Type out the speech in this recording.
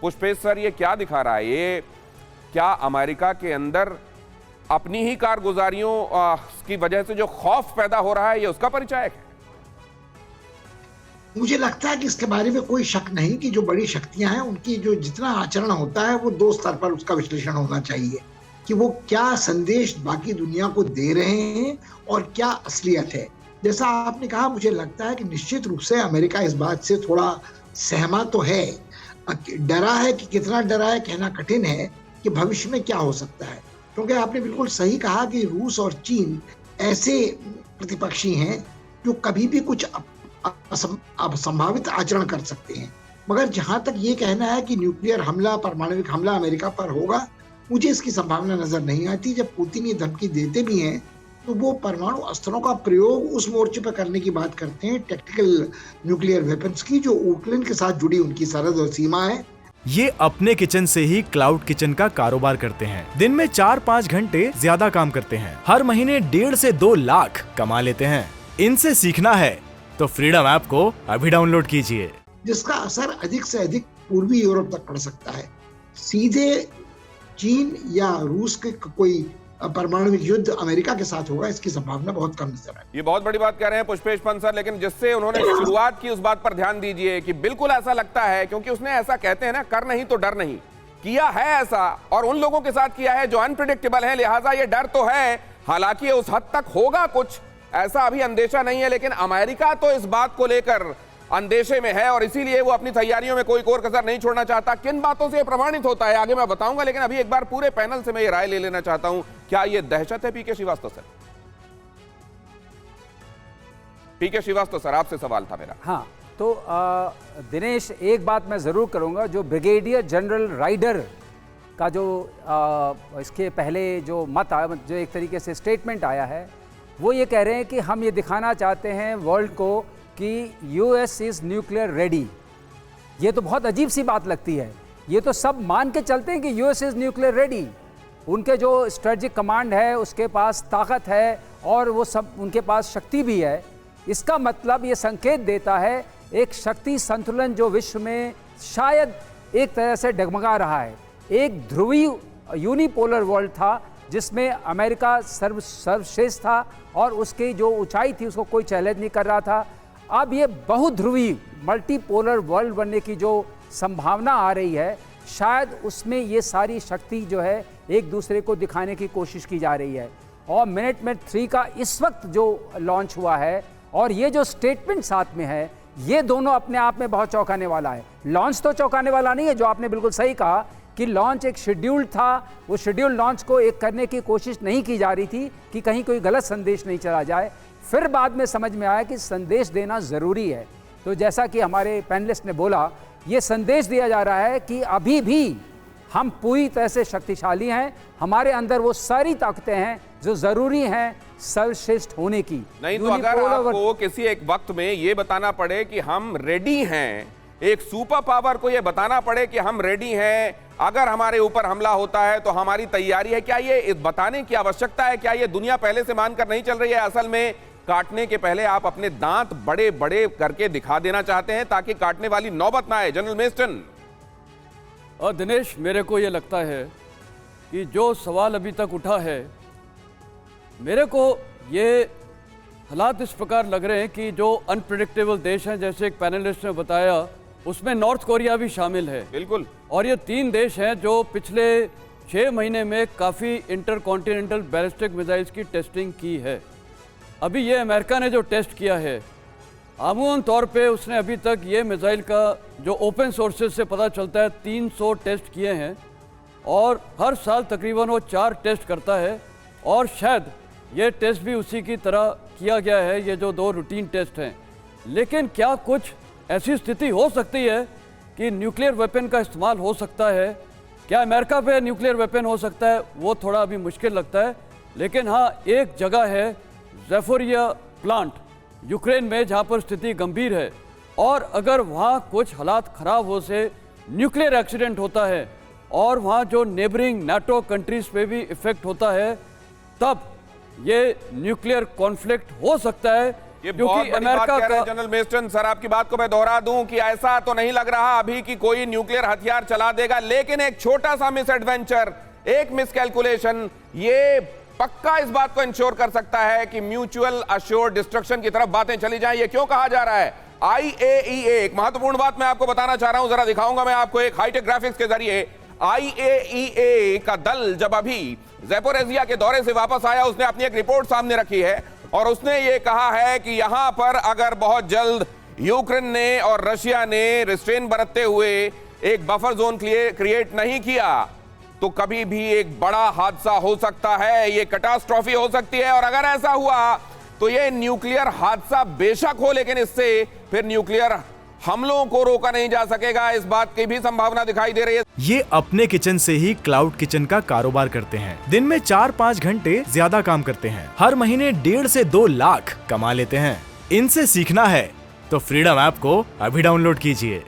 Pushpesh sir, ये क्या दिखा रहा है? ये क्या अमेरिका के अंदर अपनी ही कारगुजारियों की वजह से जो खौफ पैदा हो रहा है, ये उसका परिचायक है? मुझे लगता है कि इसके बारे में कोई शक नहीं कि जो बड़ी शक्तियां हैं उनकी जो जितना आचरण होता है वो दो स्तर पर उसका विश्लेषण होना चाहिए कि वो क्या संदेश बाकी दुनिया को दे रहे हैं और क्या असलियत है। जैसा आपने कहा, मुझे लगता है कि निश्चित रूप से अमेरिका इस बात से थोड़ा सहमा तो है, डरा है कि कितना डरा है कहना कठिन है कि भविष्य में क्या हो सकता है। क्योंकि आपने बिल्कुल सही कहा कि रूस और चीन ऐसे प्रतिपक्षी हैं जो कभी भी कुछ असंभावित आचरण कर सकते हैं। मगर जहां तक ये कहना है कि न्यूक्लियर हमला, परमाणविक हमला अमेरिका पर होगा, मुझे इसकी संभावना नजर नहीं आती। जब पुतिन ये धमकी देते भी हैं तो वो परमाणु अस्त्रों का प्रयोग उस मोर्चे पर करने की बात करते हैं, टैक्टिकल न्यूक्लियर वेपन्स की, जो यूक्रेन के साथ जुड़ी उनकी सरहद और सीमा है। ये अपने किचन से ही क्लाउड किचन का कारोबार करते हैं। दिन में 4-5 घंटे ज्यादा काम करते हैं। हर महीने 1.5 से 2 लाख कमा लेते हैं। इनसे सीखना है तो फ्रीडम ऐप को अभी डाउनलोड कीजिए, जिसका असर अधिक से अधिक पूर्वी यूरोप तक पड़ सकता है। सीधे चीन या रूस के कोई परमाणु युद्ध अमेरिका के साथ होगा, इसकी संभावना बहुत कम नजर है। ये बहुत बड़ी बात कह रहे हैं पुष्पेश पंत सर, लेकिन जिससे उन्होंने शुरुआत की उस बात पर ध्यान दीजिए कि बिल्कुल ऐसा लगता है, क्योंकि उसने ऐसा कहते हैं ना, कर नहीं तो डर नहीं, किया है ऐसा, और उन लोगों के साथ किया है जो अनप्रिडिक्टेबल है, लिहाजा ये डर तो है। हालांकि उस हद तक होगा कुछ, ऐसा अभी अंदेशा नहीं है, लेकिन अमेरिका तो इस बात को लेकर अंदेशे में है और इसीलिए वो अपनी तैयारियों में कोई कोर कसर नहीं छोड़ना चाहता। किन बातों से ये प्रमाणित होता है आगे मैं बताऊंगा, लेकिन अभी एक बार पूरे पैनल से मैं ये राय ले लेना चाहता हूं। क्या ये दहशत है पीके श्रीवास्तव सर? पीके श्रीवास्तव सर, आपसे सवाल था मेरा। हाँ, तो दिनेश, एक बात मैं जरूर करूंगा, जो ब्रिगेडियर जनरल राइडर का जो इसके पहले जो मत आया, जो एक तरीके से स्टेटमेंट आया है, वो ये कह रहे हैं कि हम ये दिखाना चाहते हैं वर्ल्ड को कि यूएस इज़ न्यूक्लियर रेडी। ये तो बहुत अजीब सी बात लगती है। ये तो सब मान के चलते हैं कि यूएस इज़ न्यूक्लियर रेडी, उनके जो स्ट्रेटजिक कमांड है उसके पास ताकत है और वो सब उनके पास शक्ति भी है। इसका मतलब ये संकेत देता है एक शक्ति संतुलन जो विश्व में शायद एक तरह से डगमगा रहा है। एक ध्रुवीय यूनिपोलर वर्ल्ड था जिसमें अमेरिका सर्वश्रेष्ठ था और उसकी जो ऊंचाई थी उसको कोई चैलेंज नहीं कर रहा था। अब ये बहुध्रुवीय मल्टीपोलर वर्ल्ड बनने की जो संभावना आ रही है, शायद उसमें ये सारी शक्ति जो है एक दूसरे को दिखाने की कोशिश की जा रही है। और मिनटमैन 3 का इस वक्त जो लॉन्च हुआ है और ये जो स्टेटमेंट साथ में है, ये दोनों अपने आप में बहुत चौंकाने वाला है। लॉन्च तो चौंकाने वाला नहीं है, जो आपने बिल्कुल सही कहा कि लॉन्च एक शेड्यूल था, वो शेड्यूल लॉन्च को एक करने की कोशिश नहीं की जा रही थी कि कहीं कोई गलत संदेश नहीं चला जाए। फिर बाद में समझ में आया कि संदेश देना ज़रूरी है। तो जैसा कि हमारे पैनलिस्ट ने बोला, ये संदेश दिया जा रहा है कि अभी भी हम पूरी तरह से शक्तिशाली हैं, हमारे अंदर वो सारी ताकतें हैं जो ज़रूरी हैं सर्वश्रेष्ठ होने की। नहीं तो अगर आपको किसी एक वक्त में ये बताना पड़े कि हम रेडी हैं, एक सुपर पावर को ये बताना पड़े कि हम रेडी हैं, अगर हमारे ऊपर हमला होता है तो हमारी तैयारी है, क्या ये इस बताने की आवश्यकता है? क्या ये दुनिया पहले से मानकर नहीं चल रही है? असल में काटने के पहले आप अपने दांत बड़े बड़े करके दिखा देना चाहते हैं ताकि काटने वाली नौबत ना आए। General Meston. और दिनेश, मेरे को ये लगता है कि जो सवाल अभी तक उठा है, मेरे को ये हालात इस प्रकार लग रहे हैं कि जो अनप्रिडिक्टेबल देश हैं, जैसे एक पैनलिस्ट ने बताया, उसमें नॉर्थ कोरिया भी शामिल है। बिल्कुल। और ये 3 देश हैं जो पिछले 6 महीने में काफ़ी इंटरकॉन्टिनेंटल बैलिस्टिक मिसाइल्स की टेस्टिंग की है। अभी ये अमेरिका ने जो टेस्ट किया है, आमूमन तौर पे उसने अभी तक ये मिसाइल का जो ओपन सोर्सेज से पता चलता है 300 टेस्ट किए हैं और हर साल तकरीबन वो 4 टेस्ट करता है और शायद ये टेस्ट भी उसी की तरह किया गया है, ये जो 2 रूटीन टेस्ट हैं। लेकिन क्या कुछ ऐसी स्थिति हो सकती है कि न्यूक्लियर वेपन का इस्तेमाल हो सकता है? क्या अमेरिका पे न्यूक्लियर वेपन हो सकता है? वो थोड़ा अभी मुश्किल लगता है। लेकिन हाँ, एक जगह है ज़ैपोरिया प्लांट यूक्रेन में, जहाँ पर स्थिति गंभीर है और अगर वहाँ कुछ हालात ख़राब हो से न्यूक्लियर एक्सीडेंट होता है और वहाँ जो नेबरिंग नाटो कंट्रीज़ पे भी इफ़ेक्ट होता है, तब ये न्यूक्लियर कॉन्फ्लिक्ट हो सकता है ये बहुत बड़ी बात कह रहे हैं जनरल मेस्टन सर। आपकी बात को मैं दोहरा दूं कि ऐसा तो नहीं लग रहा अभी कि कोई न्यूक्लियर हथियार चला देगा, लेकिन एक छोटा सा मिस एडवेंचर, एक मिस कैलकुलेशन, ये पक्का इस बात को इंश्योर कर सकता है कि म्यूचुअल अश्योर्ड डिस्ट्रक्शन की तरफ बातें चली जाएं। ये क्यों कहा जा रहा है? IAEA, एक महत्वपूर्ण बात मैं आपको बताना चाह रहा हूं, जरा दिखाऊंगा मैं आपको एक हाईटेक ग्राफिक्स के जरिए। IAEA का दल जब अभी ज़ैपोरिज़िया के दौरे से वापस आया, उसने अपनी एक रिपोर्ट सामने रखी है और उसने ये कहा है कि यहां पर अगर बहुत जल्द यूक्रेन ने और रशिया ने रिस्ट्रेन बरतते हुए एक बफर जोन क्रिएट नहीं किया तो कभी भी एक बड़ा हादसा हो सकता है, ये कैटास्ट्रॉफी हो सकती है। और अगर ऐसा हुआ तो ये न्यूक्लियर हादसा बेशक हो, लेकिन इससे फिर न्यूक्लियर हमलों को रोका नहीं जा सकेगा, इस बात की भी संभावना दिखाई दे रही है। ये अपने किचन से ही क्लाउड किचन का कारोबार करते हैं। दिन में 4-5 घंटे ज्यादा काम करते हैं। हर महीने 1.5 से 2 लाख कमा लेते हैं। इनसे सीखना है तो फ्रीडम ऐप को अभी डाउनलोड कीजिए।